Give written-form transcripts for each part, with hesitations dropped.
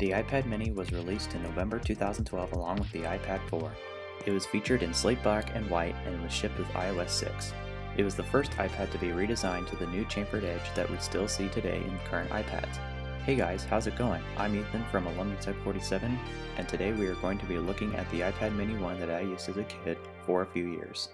The iPad mini was released in November 2012 along with the iPad 4. It was featured in slate black and white and was shipped with iOS 6. It was the first iPad to be redesigned to the new chamfered edge that we still see today in current iPads. Hey guys, how's it going? I'm Ethan from Alumni Tech 47, and today we are going to be looking at the iPad mini 1 that I used as a kid for a few years.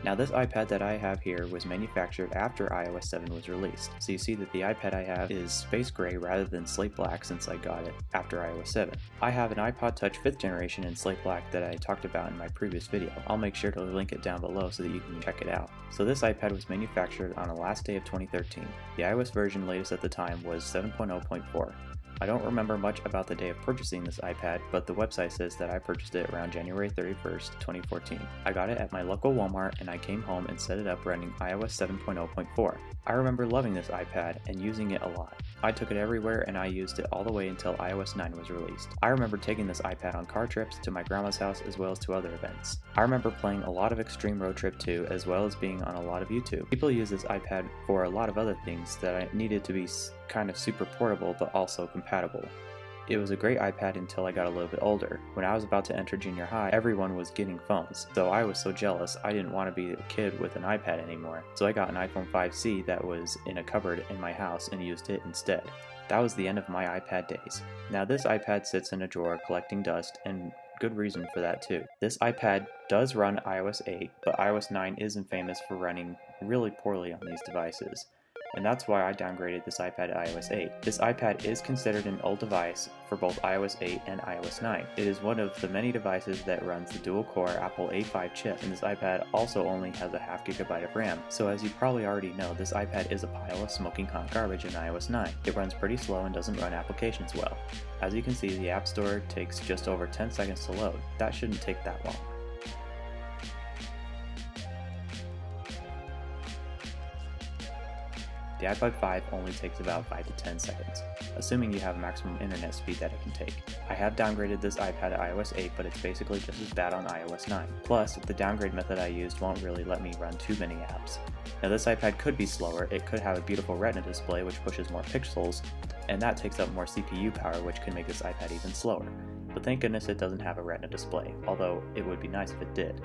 Now this iPad that I have here was manufactured after iOS 7 was released, so you see that the iPad I have is space gray rather than slate black since I got it after iOS 7. I have an iPod Touch 5th generation in slate black that I talked about in my previous video. I'll make sure to link it down below so that you can check it out. So this iPad was manufactured on the last day of 2013. The iOS version latest at the time was 7.0.4. I don't remember much about the day of purchasing this iPad, but the website says that I purchased it around January 31st, 2014. I got it at my local Walmart and I came home and set it up running iOS 7.0.4. I remember loving this iPad and using it a lot. I took it everywhere and I used it all the way until iOS 9 was released. I remember taking this iPad on car trips to my grandma's house as well as to other events. I remember playing a lot of Extreme Road Trip 2 as well as being on a lot of YouTube. People use this iPad for a lot of other things that I needed to be kind of super portable but also compatible. It was a great iPad until I got a little bit older. When I was about to enter junior high, everyone was getting phones, so I was so jealous I didn't want to be a kid with an iPad anymore. So I got an iPhone 5C that was in a cupboard in my house and used it instead. That was the end of my iPad days. Now this iPad sits in a drawer collecting dust, and good reason for that too. This iPad does run iOS 8, but iOS 9 isn't famous for running really poorly on these devices. And that's why I downgraded this iPad to iOS 8. This iPad is considered an old device for both iOS 8 and iOS 9. It is one of the many devices that runs the dual-core Apple A5 chip, and this iPad also only has a ½ GB of RAM. So as you probably already know, this iPad is a pile of smoking hot garbage in iOS 9. It runs pretty slow and doesn't run applications well. As you can see, the App Store takes just over 10 seconds to load. That shouldn't take that long. The iPod 5 only takes about 5 to 10 seconds, assuming you have maximum internet speed that it can take. I have downgraded this iPad to iOS 8, but it's basically just as bad on iOS 9. Plus, the downgrade method I used won't really let me run too many apps. Now this iPad could be slower, it could have a beautiful Retina display which pushes more pixels, and that takes up more CPU power which can make this iPad even slower. But thank goodness it doesn't have a Retina display, although it would be nice if it did.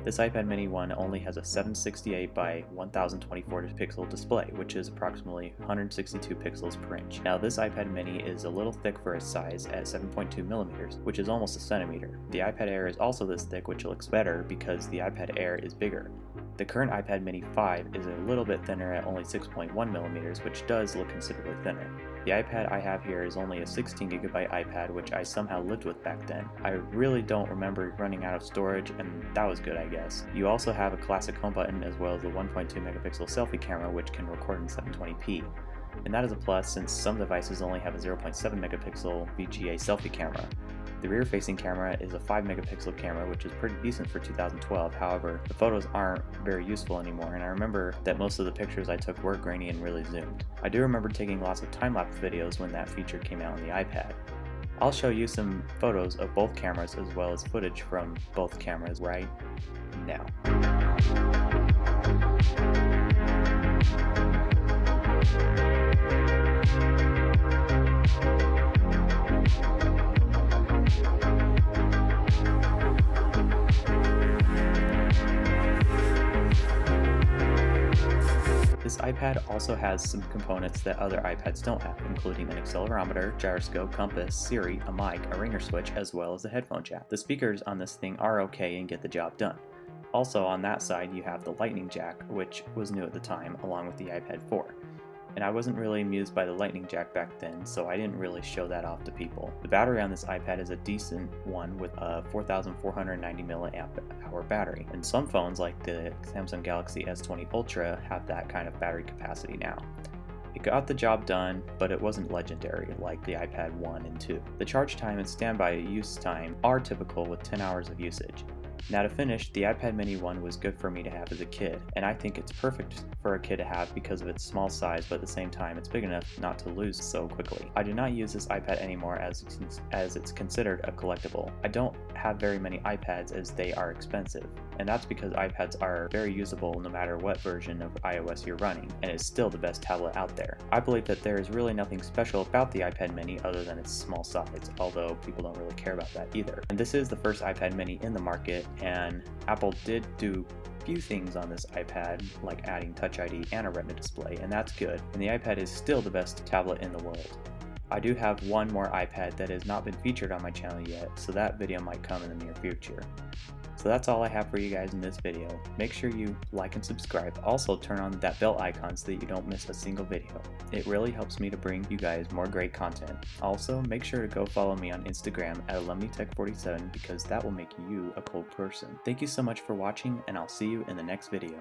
This iPad mini 1 only has a 768 by 1024 pixel display, which is approximately 162 pixels per inch. Now this iPad mini is a little thick for its size at 7.2 millimeters, which is almost a centimeter. The iPad Air is also this thick, which looks better because the iPad Air is bigger. The current iPad mini 5 is a little bit thinner at only 6.1 millimeters, which does look considerably thinner. The iPad I have here is only a 16GB iPad, which I somehow lived with back then. I really don't remember running out of storage, and that was good, I guess. You also have a classic home button as well as the 1.2 megapixel selfie camera, which can record in 720p. And that is a plus since some devices only have a 0.7 megapixel VGA selfie camera. The rear-facing camera is a 5 megapixel camera, which is pretty decent for 2012. However, the photos aren't very useful anymore, and I remember that most of the pictures I took were grainy and really zoomed. I do remember taking lots of time-lapse videos when that feature came out on the iPad. I'll show you some photos of both cameras as well as footage from both cameras right now. This iPad also has some components that other iPads don't have, including an accelerometer, gyroscope, compass, Siri, a mic, a ringer switch, as well as a headphone jack. The speakers on this thing are okay and get the job done. Also on that side you have the lightning jack, which was new at the time, along with the iPad 4. And I wasn't really amused by the lightning jack back then, so I didn't really show that off to people. The battery on this iPad is a decent one with a 4490 mAh battery, and some phones like the Samsung Galaxy S20 Ultra have that kind of battery capacity now. It got the job done, but it wasn't legendary like the iPad 1 and 2. The charge time and standby use time are typical with 10 hours of usage. Now to finish, the iPad mini 1 was good for me to have as a kid, and I think it's perfect for a kid to have because of its small size, but at the same time it's big enough not to lose so quickly. I do not use this iPad anymore as it's considered a collectible. I don't have very many iPads as they are expensive, and that's because iPads are very usable no matter what version of iOS you're running, and is still the best tablet out there. I believe that there is really nothing special about the iPad mini other than its small size, although people don't really care about that either. And this is the first iPad mini in the market, and Apple did do few things on this iPad, like adding Touch ID and a Retina display, and that's good, and the iPad is still the best tablet in the world. I do have one more iPad that has not been featured on my channel yet, so that video might come in the near future. So that's all I have for you guys in this video. Make sure you like and subscribe. Also turn on that bell icon so that you don't miss a single video. It really helps me to bring you guys more great content. Also, make sure to go follow me on Instagram at alumnitech47 because that will make you a cool person. Thank you so much for watching, and I'll see you in the next video.